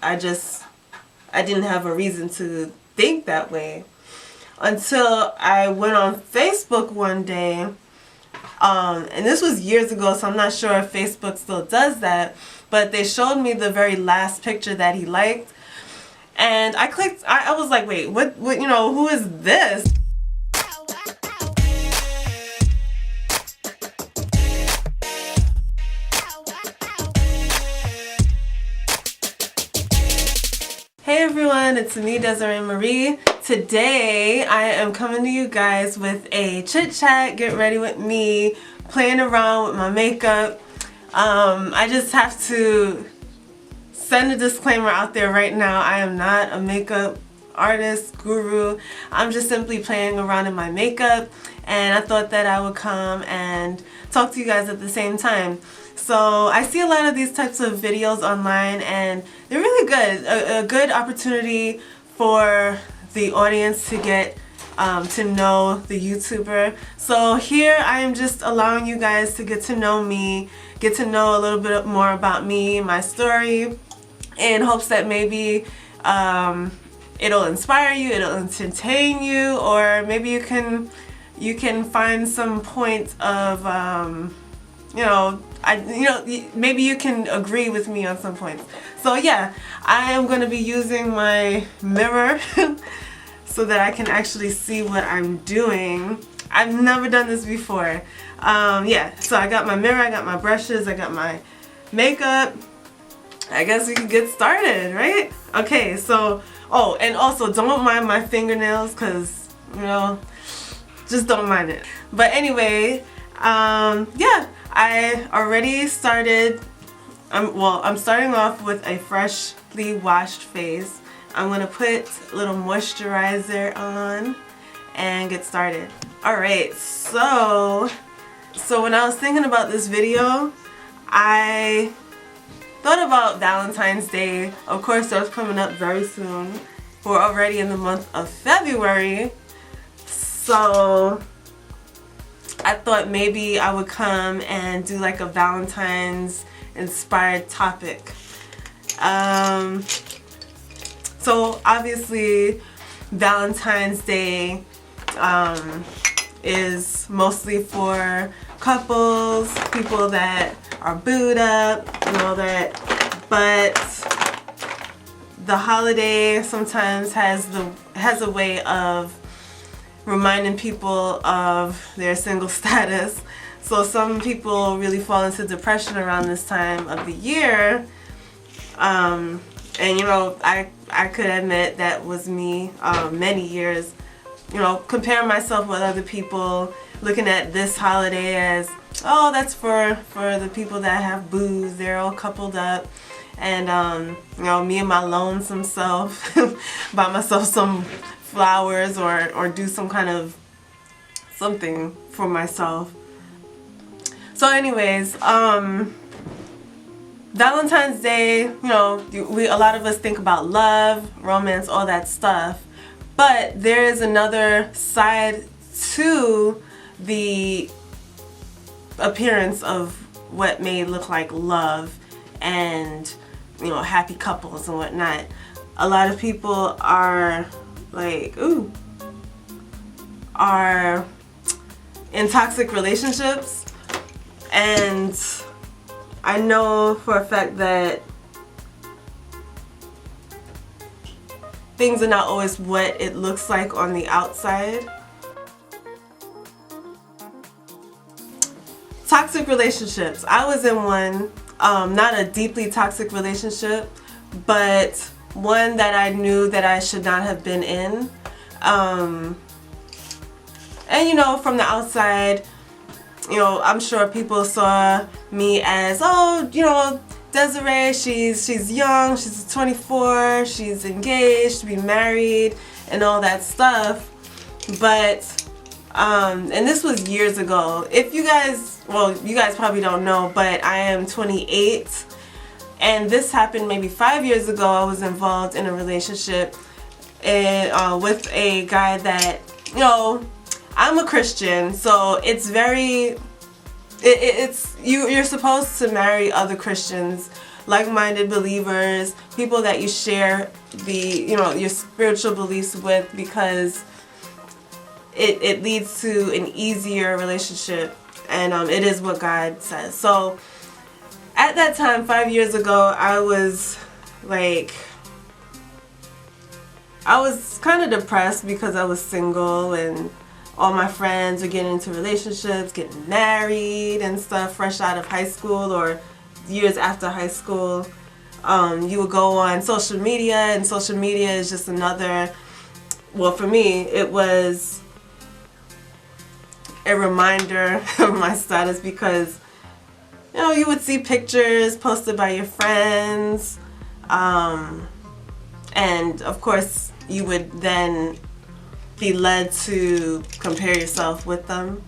I didn't have a reason to think that way until I went on Facebook one day. And this was years ago, so I'm not sure if Facebook still does that, but they showed me the very last picture that he liked, and I clicked. I was like, wait, what, who is this? Hey everyone, it's me, Desiree Marie. Today I am coming to you guys with a chit chat, get ready with me, playing around with my makeup. I just have to send a disclaimer out there right now. I am not a makeup artist, guru. I'm just simply playing around in my makeup, and I thought that I would come and talk to you guys at the same time. So I see a lot of these types of videos online, and they're really good. A good opportunity for the audience to get to know the YouTuber. So here I am just allowing you guys to get to know me, get to know a little bit more about me, my story, in hopes that maybe it'll inspire you, it'll entertain you, or maybe you can find some point of maybe you can agree with me on some points. So yeah, I am going to be using my mirror so that I can actually see what I'm doing. I've never done this before. Yeah, so I got my mirror, I got my brushes, I got my makeup. I guess we can get started, right? Okay, so, oh, and also don't mind my fingernails, because, just don't mind it. But anyway, yeah, I already started. I'm starting off with a freshly washed face. I'm gonna put a little moisturizer on and get started. Alright, so when I was thinking about this video, I thought about Valentine's Day. Of course, that's coming up very soon. We're already in the month of February, so I thought maybe I would come and do like a Valentine's inspired topic. So obviously Valentine's Day is mostly for couples, people that are booed up and all that, but the holiday sometimes has a way of reminding people of their single status. So some people really fall into depression around this time of the year. And I could admit that was me many years. Comparing myself with other people, looking at this holiday as, oh, that's for the people that have booze, they're all coupled up. And me and my lonesome self, buy myself some flowers or do some kind of something for myself. So anyways, Valentine's Day, a lot of us think about love, romance, all that stuff, but there is another side to the appearance of what may look like love and happy couples and whatnot. A lot of people are are in toxic relationships, and I know for a fact that things are not always what it looks like on the outside. Toxic relationships. I was in one, not a deeply toxic relationship, but one that I knew that I should not have been in. And from the outside, I'm sure people saw me as, oh, Desiree, she's young, she's 24, she's engaged to be married and all that stuff. But and this was years ago. If you guys, you guys probably don't know, but I am 28, and this happened maybe 5 years ago. I was involved in a relationship with a guy that, I'm a Christian, so it's very, you're supposed to marry other Christians like-minded believers, people that you share your spiritual beliefs with, because it leads to an easier relationship, and it is what God says. So at that time, 5 years ago, I was kind of depressed because I was single, and all my friends were getting into relationships, getting married and stuff, fresh out of high school or years after high school. You would go on social media, and social media is just another, well, for me, it was a reminder of my status, because you would see pictures posted by your friends, and of course you would then be led to compare yourself with them.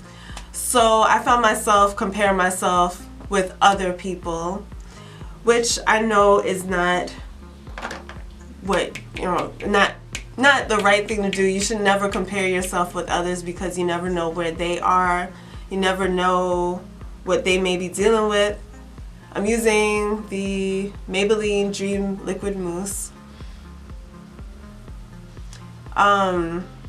So I found myself comparing myself with other people, which I know is not what, not the right thing to do. You should never compare yourself with others, because you never know where they are. You never know what they may be dealing with. I'm using the Maybelline Dream Liquid Mousse.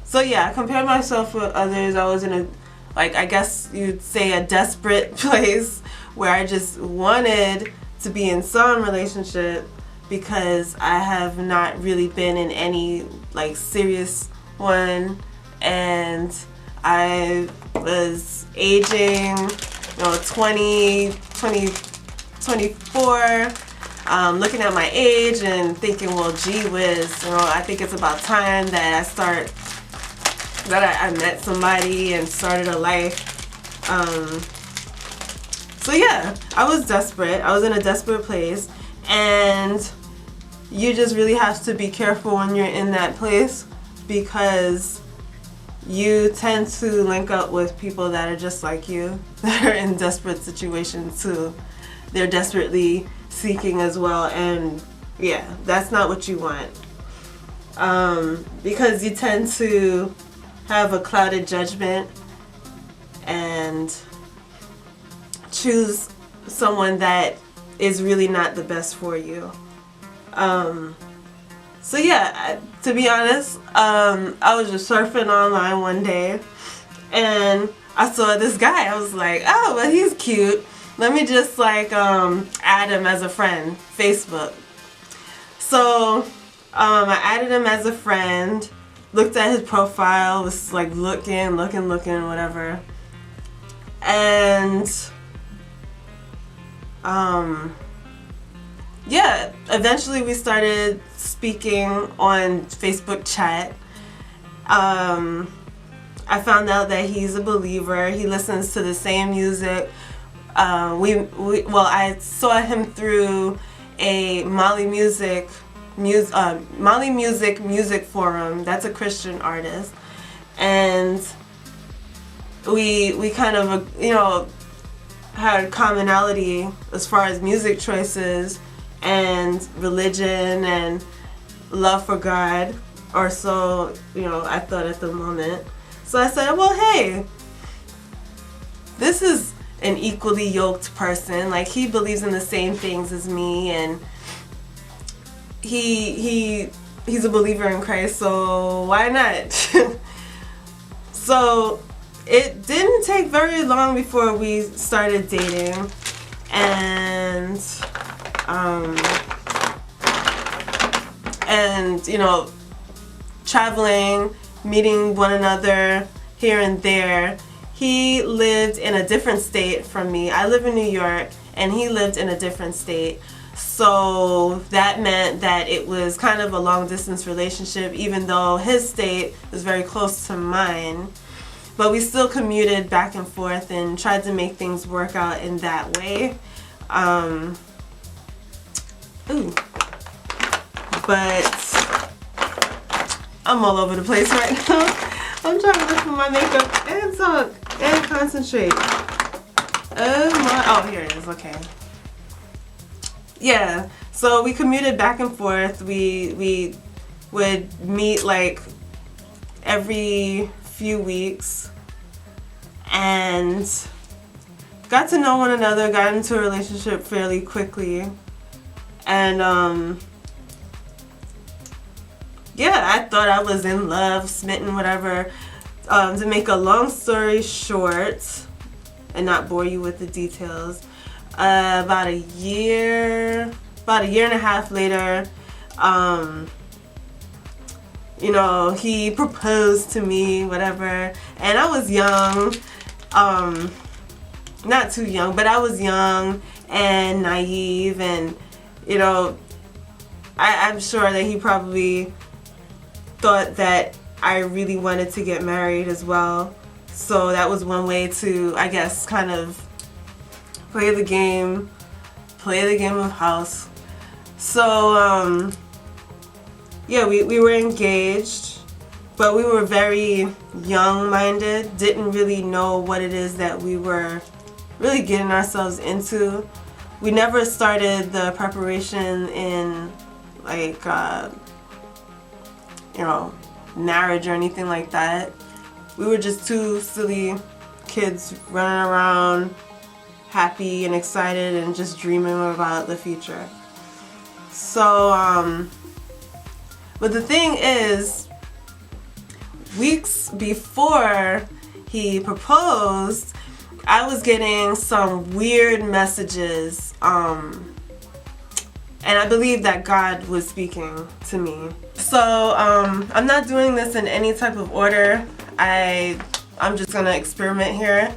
So yeah, I compared myself with others. I was in a, I guess you'd say, a desperate place where I just wanted to be in some relationship, because I have not really been in any serious one, and I was aging 20, 24, looking at my age and thinking, well, gee whiz, I think it's about time that I met somebody and started a life. So yeah, I was desperate. I was in a desperate place, and you just really have to be careful when you're in that place, because you tend to link up with people that are just like you, that are in desperate situations too. They're desperately seeking as well, and yeah, that's not what you want, because you tend to have a clouded judgment and choose someone that is really not the best for you. So yeah, to be honest, I was just surfing online one day, and I saw this guy. I was like, oh, well, he's cute. Let me just add him as a friend, Facebook. So I added him as a friend, looked at his profile, was looking, whatever. And yeah, eventually we started speaking on Facebook chat. I found out that he's a believer. He listens to the same music. I saw him through a Mali Music forum. That's a Christian artist, and we kind of had commonality as far as music choices and religion and love for God, or so I thought at the moment. So I said, well, hey, this is an equally yoked person. He believes in the same things as me, and he's a believer in Christ, so why not? So it didn't take very long before we started dating, and traveling, meeting one another here and there. He lived in a different state from me. I live in New York, and he lived in a different state. So that meant that it was kind of a long distance relationship, even though his state was very close to mine. But we still commuted back and forth and tried to make things work out in that way. But I'm all over the place right now. I'm trying to look for my makeup and talk and concentrate. Oh, here it is. Okay. Yeah. So we commuted back and forth. We would meet every few weeks and got to know one another, got into a relationship fairly quickly. And yeah, I thought I was in love, smitten, whatever. To make a long story short and not bore you with the details, about a year and a half later, you know, he proposed to me, whatever, and I was young, not too young, but I was young and naive, and you know, I'm sure that he probably thought that I really wanted to get married as well. So that was one way to, I guess, kind of play the game of house. So yeah, we were engaged, but we were very young-minded, didn't really know what it is that we were really getting ourselves into. We never started the preparation in like you know, marriage or anything like that. We were just two silly kids running around, happy and excited and just dreaming about the future. So but the thing is, weeks before he proposed, I was getting some weird messages, and I believe that God was speaking to me. So I'm not doing this in any type of order. I'm just gonna experiment here.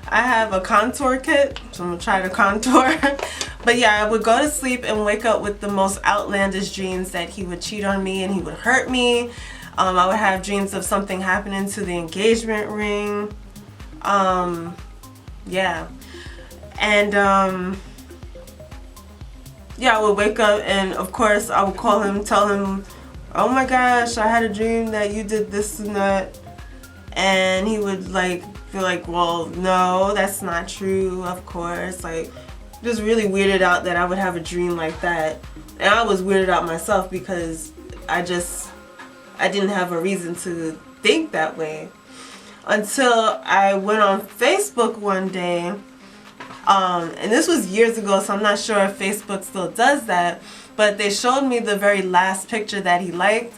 I have a contour kit, so I'm gonna try to contour. But yeah, I would go to sleep and wake up with the most outlandish dreams that he would cheat on me and he would hurt me. I would have dreams of something happening to the engagement ring. Yeah. And yeah, I would wake up and of course I would call him, tell him, oh my gosh, I had a dream that you did this and that. And he would like feel like, well, no, that's not true, of course. Like, just really weirded out that I would have a dream like that. And I was weirded out myself because I didn't have a reason to think that way. Until I went on Facebook one day, and this was years ago, so I'm not sure if Facebook still does that, but they showed me the very last picture that he liked.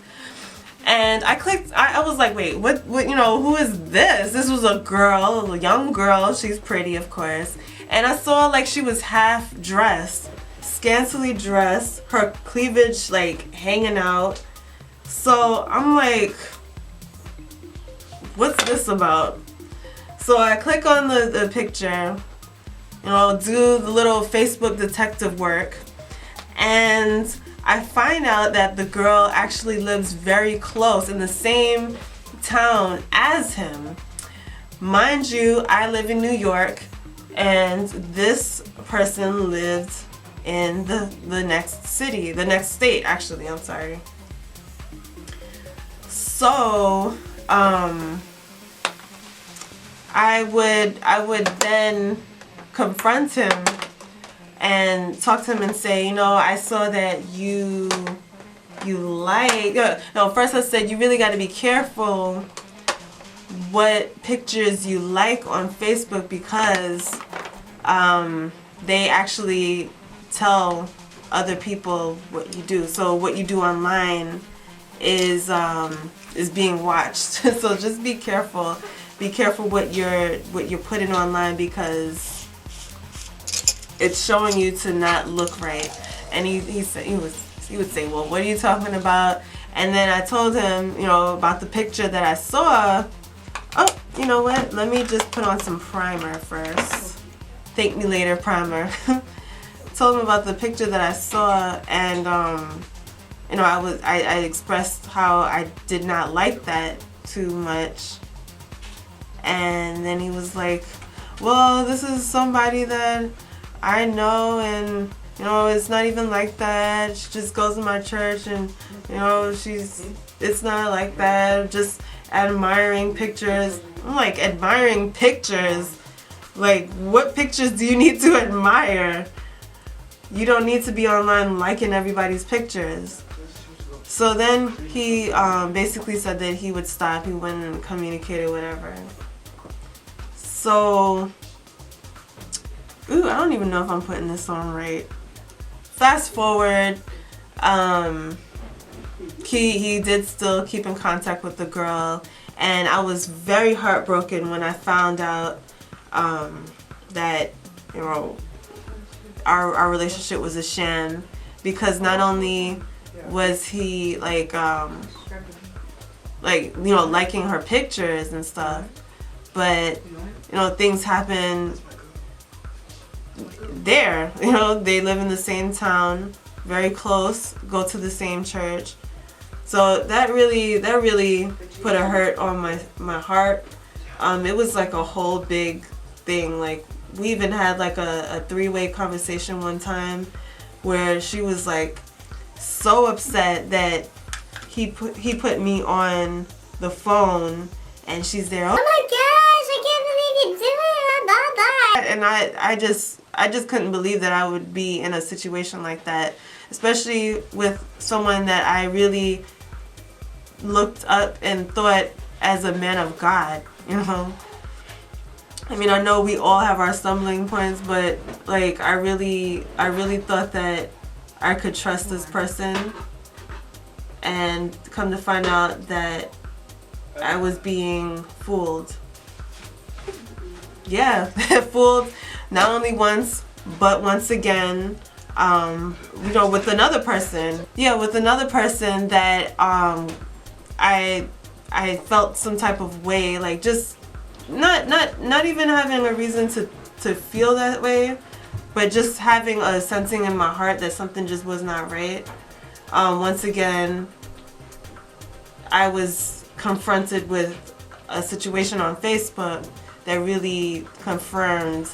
And I clicked, I was like, wait, what, you know, who is this? This was a girl, a young girl. She's pretty, of course. And I saw like she was half dressed, scantily dressed, her cleavage like hanging out. So I'm like, what's this about? So I click on the picture, you know, do the little Facebook detective work, and I find out that the girl actually lives very close in the same town as him. Mind you, I live in New York, and this person lived in the next city, the next state, actually, I'm sorry. So, I would then confront him and talk to him and say, you know, I saw that you like, no, first I said, you really got to be careful what pictures you like on Facebook, because they actually tell other people what you do. So what you do online is being watched. So just be careful. Be careful what you're putting online, because it's showing you to not look right. And he would say, well, what are you talking about? And then I told him, you know, about the picture that I saw. Oh, you know what? Let me just put on some primer first. Thank me later primer. Told him about the picture that I saw, and you know, I expressed how I did not like that too much. And then he was like, well, this is somebody that I know, and you know, it's not even like that. She just goes to my church, and you know, it's not like that. Just admiring pictures. I'm like, admiring pictures? Like, what pictures do you need to admire? You don't need to be online liking everybody's pictures. So then he basically said that he would stop. He wouldn't communicate or whatever. So, ooh, I don't even know if I'm putting this on right. fast forward, he did still keep in contact with the girl, and I was very heartbroken when I found out that, you know, our relationship was a sham, because not only was he like you know, liking her pictures and stuff, but you know, things happen there. You know, they live in the same town, very close, go to the same church. So that really put a hurt on my heart. It was like a whole big thing. Like, we even had like a three-way conversation one time where she was like so upset that he put me on the phone, and she's there. Oh my gosh, I can't believe you did it. And I just couldn't believe that I would be in a situation like that, especially with someone that I really looked up and thought as a man of God, you know. I mean, I know we all have our stumbling points, but like I really thought that I could trust this person, and come to find out that I was being fooled. Yeah, fooled not only once, but once again, you know, with another person. Yeah, with another person that I felt some type of way, like just not even having a reason to feel that way, but just having a sensing in my heart that something just was not right. Once again, I was confronted with a situation on Facebook that really confirmed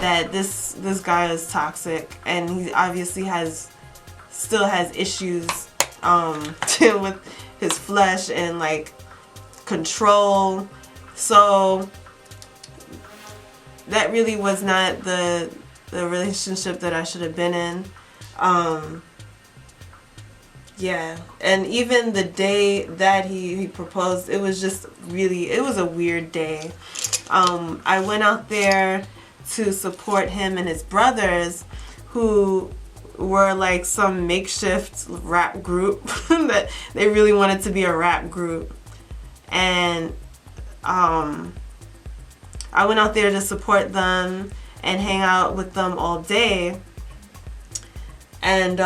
that this guy is toxic, and he obviously still has issues dealing with his flesh and like control. So that really was not the relationship that I should have been in. Yeah, and even the day that he proposed, it was just really, it was a weird day. I went out there to support him and his brothers, who were like some makeshift rap group that they really wanted to be a rap group. And I went out there to support them and hang out with them all day. And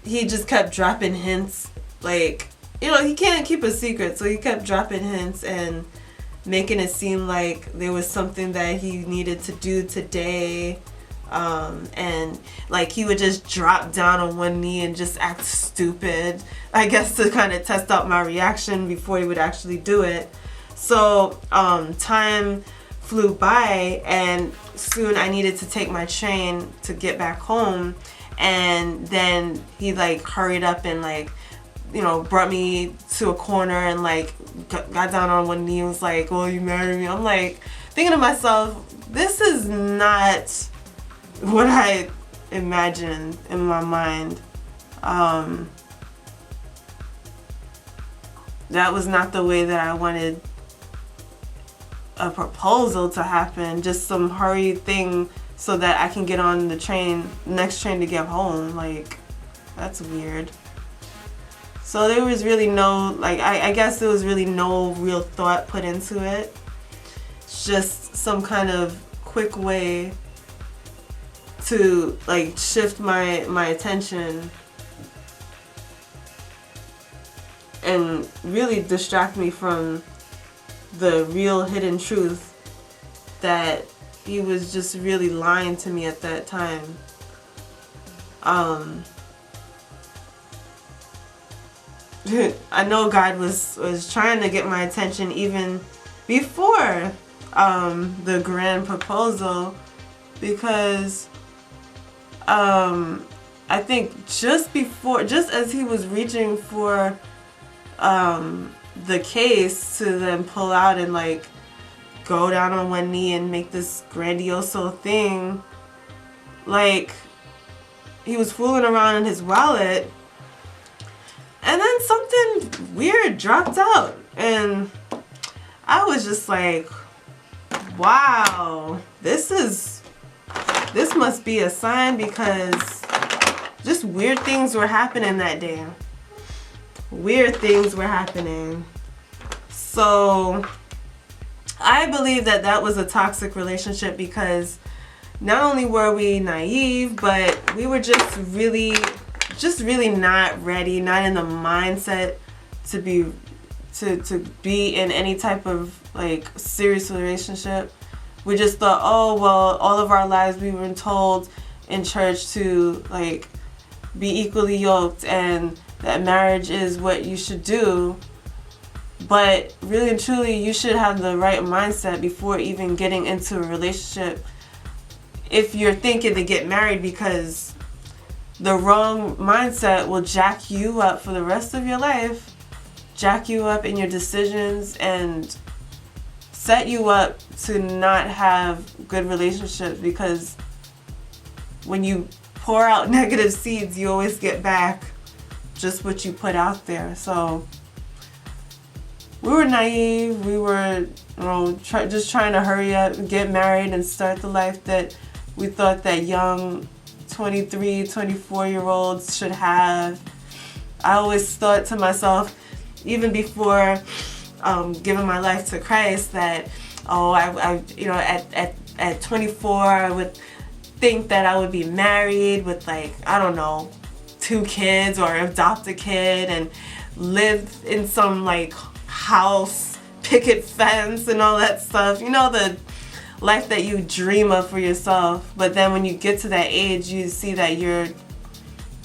he just kept dropping hints, like, you know, he can't keep a secret, so he kept dropping hints and making it seem like there was something that he needed to do today. And like he would just drop down on one knee and just act stupid, I guess, to kind of test out my reaction before he would actually do it. So time flew by, and soon I needed to take my train to get back home. And then he like hurried up and like, you know, brought me to a corner and like got down on one knee and was like, "Will you marry me?" I'm like thinking to myself, this is not what I imagined in my mind. That was not the way that I wanted a proposal to happen. Just some hurried thing so that I can get on the train, next train to get home. Like, that's weird. So there was really no, like, I guess there was really no real thought put into it. It's just some kind of quick way to like shift my attention and really distract me from the real hidden truth that he was just really lying to me at that time. I know God was trying to get my attention even before the grand proposal, because I think just as he was reaching for the case to then pull out and like go down on one knee and make this grandioso thing, like he was fooling around in his wallet, and then something weird dropped out, and I was just like, wow, this is This must be a sign because just weird things were happening that day. Weird things were happening. So I believe that that was a toxic relationship because not only were we naive, but we were just really not ready, not in the mindset to be in any type of like serious relationship. We just thought, oh well, all of our lives we were told in church to like be equally yoked and that marriage is what you should do. But really and truly, you should have the right mindset before even getting into a relationship if you're thinking to get married, because the wrong mindset will jack you up for the rest of your life, jack you up in your decisions, and set you up to not have good relationships, because when you pour out negative seeds, you always get back just what you put out there. So we were naive. We were, just trying to hurry up, get married, and start the life that we thought that young 23, 24-year-olds should have. I always thought to myself, even before giving my life to Christ, that at 24 I would think that I would be married with like, I don't know, 2 kids or adopt a kid and live in some like house, picket fence and all that stuff. You know, the life that you dream of for yourself. But then when you get to that age, you see that you're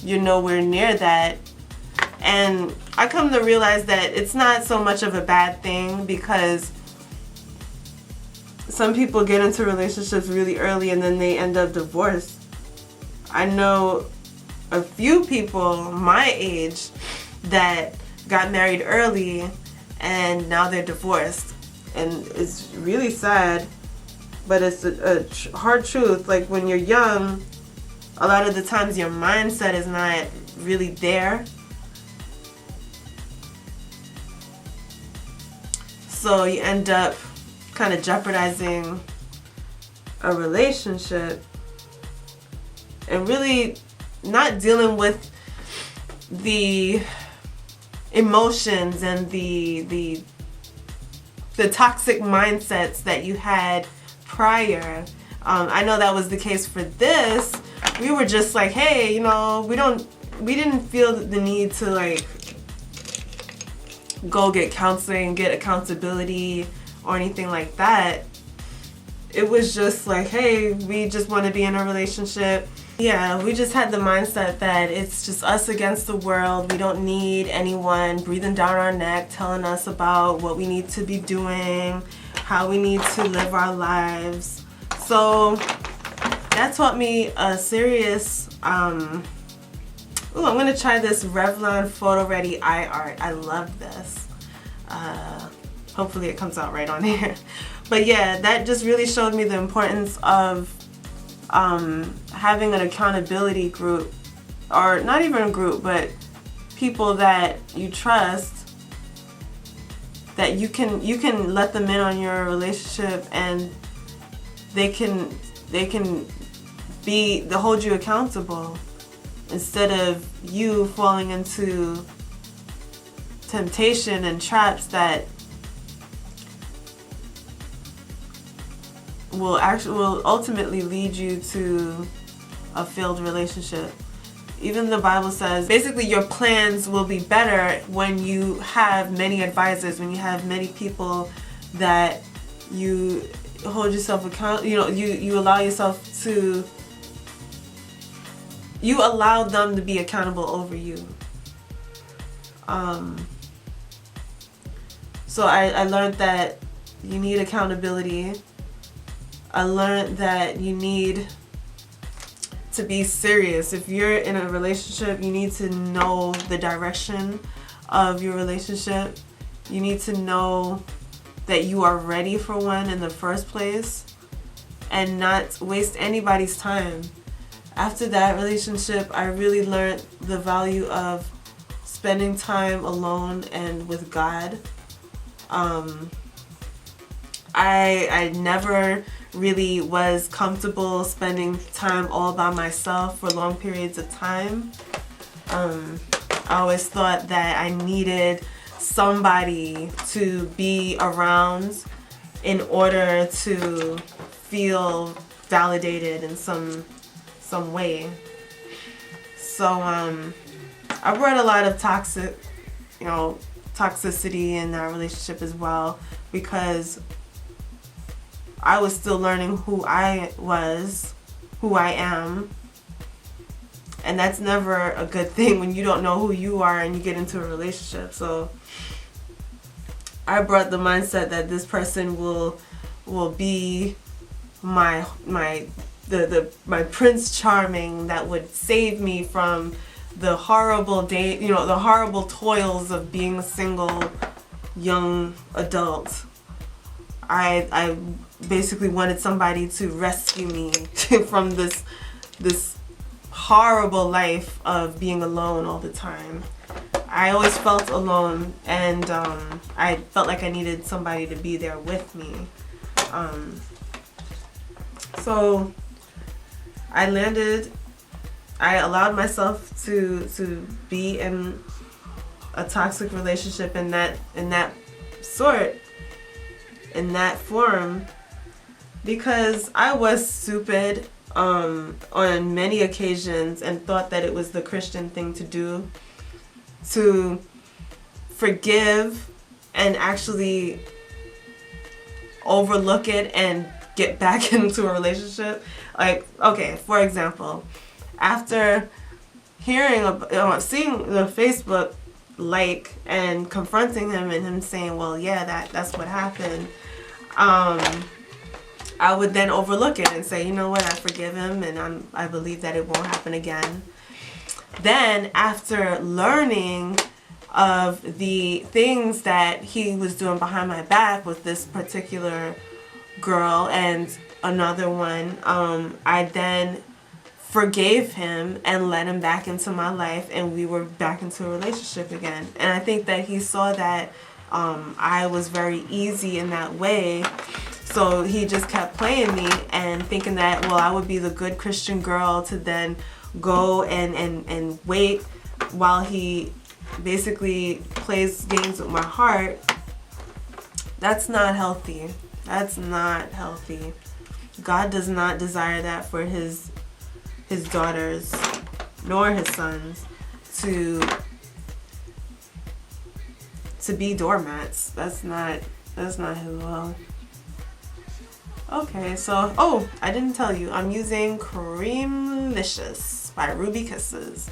nowhere near that. And I come to realize that it's not so much of a bad thing, because some people get into relationships really early and then they end up divorced. I know a few people my age that got married early and now they're divorced. And it's really sad, but it's a hard truth. Like when you're young, a lot of the times your mindset is not really there. So you end up kind of jeopardizing a relationship and really not dealing with the emotions and the toxic mindsets that you had prior. I know that was the case for this. We were just like, hey, we didn't feel the need to like go get counseling, get accountability or anything like that. It was just like, hey, we just want to be in a relationship. Yeah, we just had the mindset that it's just us against the world. We don't need anyone breathing down our neck telling us about what we need to be doing, how we need to live our lives. So that taught me a serious I'm going to try this Revlon Photo Ready Eye Art. I love this. Hopefully it comes out right on here. But yeah, that just really showed me the importance of having an accountability group, or not even a group, but people that you trust, that you can let them in on your relationship, and they can hold you accountable, instead of you falling into temptation and traps that will ultimately lead you to a failed relationship. Even the Bible says basically your plans will be better when you have many advisors, when you have many people that you hold yourself accountable. You allow yourself to. You allow them to be accountable over you. So I learned that you need accountability. I learned that you need to be serious. If you're in a relationship, you need to know the direction of your relationship. You need to know that you are ready for one in the first place and not waste anybody's time. After that relationship, I really learned the value of spending time alone and with God. I never really was comfortable spending time all by myself for long periods of time. I always thought that I needed somebody to be around in order to feel validated in some way. So I brought a lot of toxicity in our relationship as well, because I was still learning who I am. And that's never a good thing when you don't know who you are and you get into a relationship. So I brought the mindset that this person will be my Prince Charming that would save me from the horrible the horrible toils of being a single young adult. I basically wanted somebody to rescue me from this horrible life of being alone all the time. I always felt alone, and I felt like I needed somebody to be there with me. So I allowed myself to be in a toxic relationship in that form, because I was stupid on many occasions and thought that it was the Christian thing to do, to forgive and actually overlook it and get back into a relationship. Like, okay, for example, after seeing the Facebook and confronting him and him saying, well, yeah, that's what happened, I would then overlook it and say, you know what, I forgive him and I believe that it won't happen again. Then after learning of the things that he was doing behind my back with this particular girl and another one, I then forgave him and let him back into my life, and we were back into a relationship again. And I think that he saw that I was very easy in that way, so he just kept playing me and thinking that, well, I would be the good Christian girl to then go and wait while he basically plays games with my heart. That's not healthy. That's not healthy. God does not desire that for his daughters nor his sons, to be doormats. That's not his will. Okay, so I didn't tell you, I'm using Creamlicious by Ruby Kisses.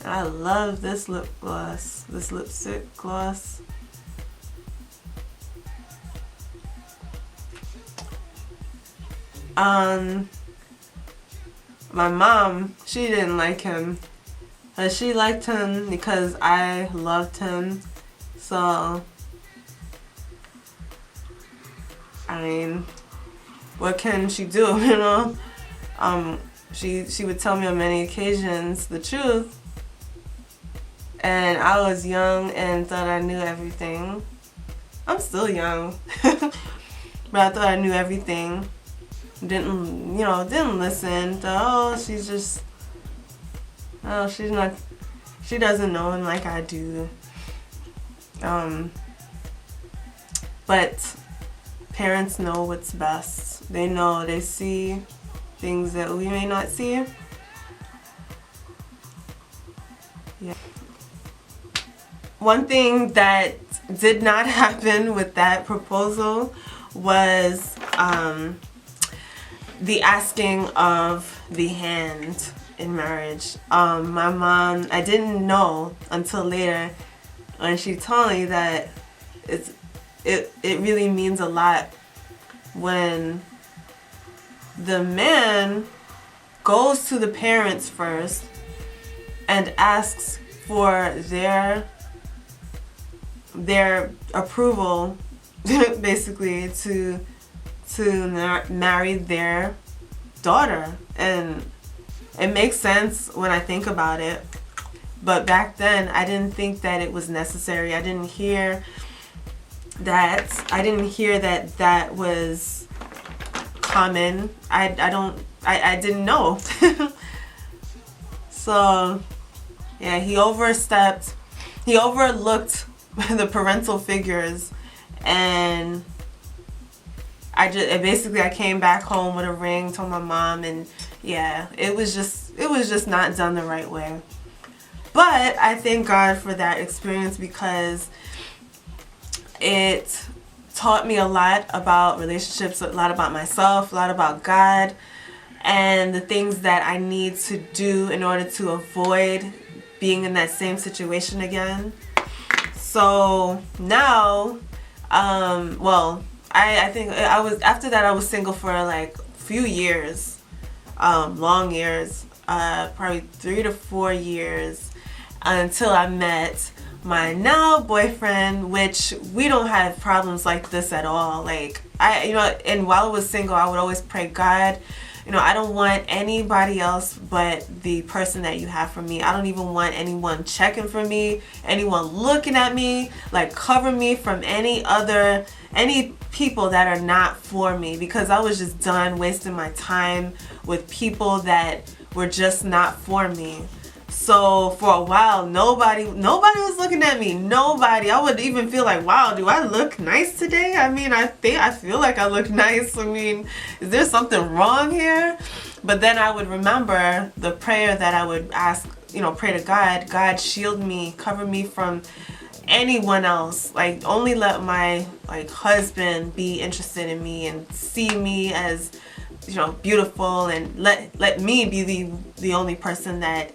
I love this lip gloss, this lipstick gloss. My mom, she didn't like him. She liked him because I loved him. So, I mean, what can she do, you know? She would tell me on many occasions the truth. And I was young and thought I knew everything. I'm still young. But I thought I knew everything. Didn't listen. Thought, she doesn't know him like I do. But parents know what's best. They know, they see things that we may not see. Yeah. One thing that did not happen with that proposal was the asking of the hand in marriage. My mom, I didn't know until later when she told me that it really means a lot when the man goes to the parents first and asks for their approval, basically, to marry their daughter. And it makes sense when I think about it, but back then I didn't think that it was necessary. I didn't hear that. I didn't hear that that was common. I didn't know. So yeah, he overlooked the parental figures, and I came back home with a ring, told my mom, and yeah, it was just not done the right way. But I thank God for that experience, because it taught me a lot about relationships, a lot about myself, a lot about God, and the things that I need to do in order to avoid being in that same situation again. So now, well, I think after that I was single for like a few years, long years, probably 3 to 4 years, until I met my now boyfriend, which we don't have problems like this at all. Like, and while I was single, I would always pray, God, I don't want anybody else but the person that you have for me. I don't even want anyone checking for me, anyone looking at me, like cover me from any people that are not for me, because I was just done wasting my time with people that were just not for me. So for a while, nobody was looking at me. Nobody. I would even feel like, wow, do I look nice today? I mean, I feel like I look nice. I mean, is there something wrong here? But then I would remember the prayer that I would ask, pray to God. God, shield me, cover me from anyone else. Like, only let my husband be interested in me and see me as, beautiful, and let me be the only person that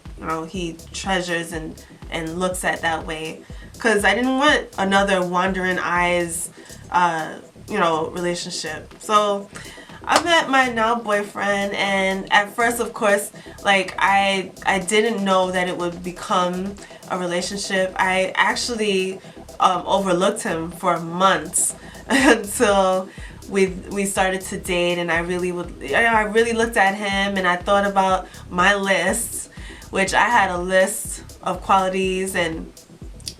he treasures and looks at that way, because I didn't want another wandering eyes relationship. So I met my now boyfriend, and at first, of course, like I didn't know that it would become a relationship. I actually overlooked him for months until we started to date, and I really looked at him, and I thought about my list, which I had a list of qualities and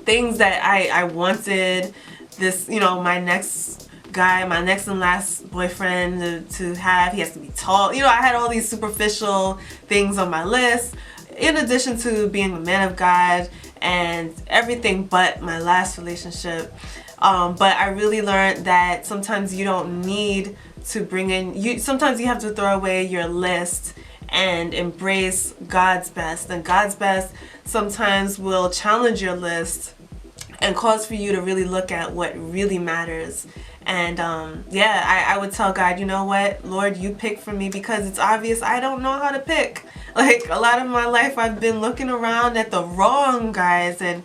things that I wanted this, my next guy, my next and last boyfriend to have. He has to be tall. I had all these superficial things on my list, in addition to being a man of God and everything but my last relationship. But I really learned that sometimes you don't need to bring in, sometimes you have to throw away your list and embrace God's best. And God's best sometimes will challenge your list and cause for you to really look at what really matters. And I would tell God, you know what, Lord, you pick for me, because it's obvious I don't know how to pick. Like, a lot of my life I've been looking around at the wrong guys, and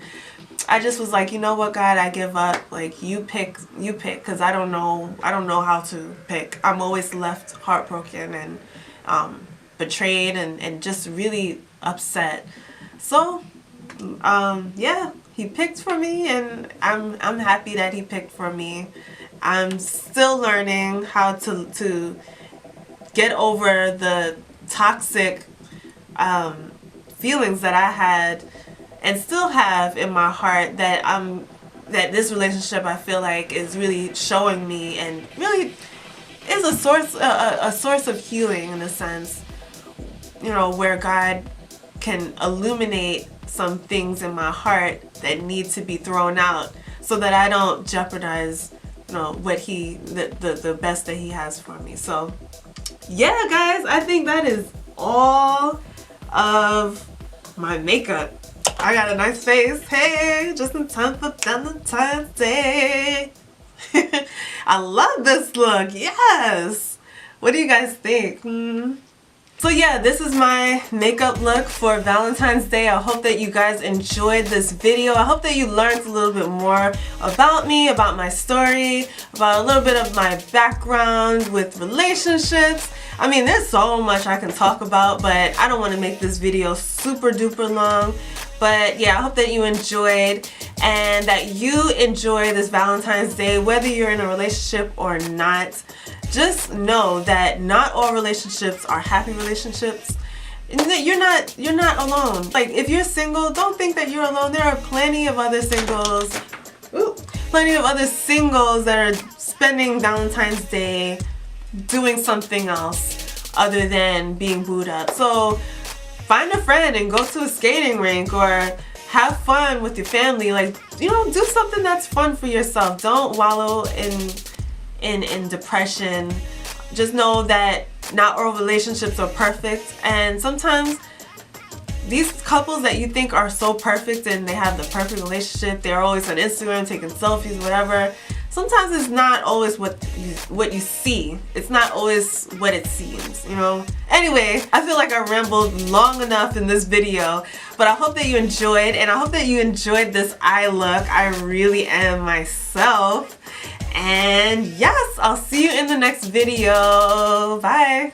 I just was like, you know what, God, I give up. Like, you pick, because I don't know how to pick. I'm always left heartbroken and betrayed and just really upset. So he picked for me, and I'm happy that he picked for me. I'm still learning how to get over the toxic feelings that I had and still have in my heart, that this relationship, I feel like, is really showing me, and really is a source of healing, in a sense, where God can illuminate some things in my heart that need to be thrown out, so that I don't jeopardize what the best that he has for me. So yeah, guys, I think that is all of my makeup. I got a nice face, hey, just in time for Valentine's Day. I love this look, yes. What do you guys think? So yeah, this is my makeup look for Valentine's Day. I hope that you guys enjoyed this video. I hope that you learned a little bit more about me, about my story, about a little bit of my background with relationships. I mean, there's so much I can talk about, but I don't want to make this video super duper long. But yeah, I hope that you enjoyed, and that you enjoy this Valentine's Day, whether you're in a relationship or not. Just know that not all relationships are happy relationships. You're not alone. Like, if you're single, don't think that you're alone. There are plenty of other singles. plenty of other singles that are spending Valentine's Day doing something else other than being booed up. So find a friend and go to a skating rink or have fun with your family. Like, you know, do something that's fun for yourself. Don't wallow in depression. Just know that not all relationships are perfect, and sometimes these couples that you think are so perfect and they have the perfect relationship, they're always on Instagram taking selfies, whatever. Sometimes it's not always what you see. It's not always what it seems, you know? Anyway, I feel like I rambled long enough in this video, but I hope that you enjoyed, and I hope that you enjoyed this eye look. I really am myself. And yes, I'll see you in the next video. Bye.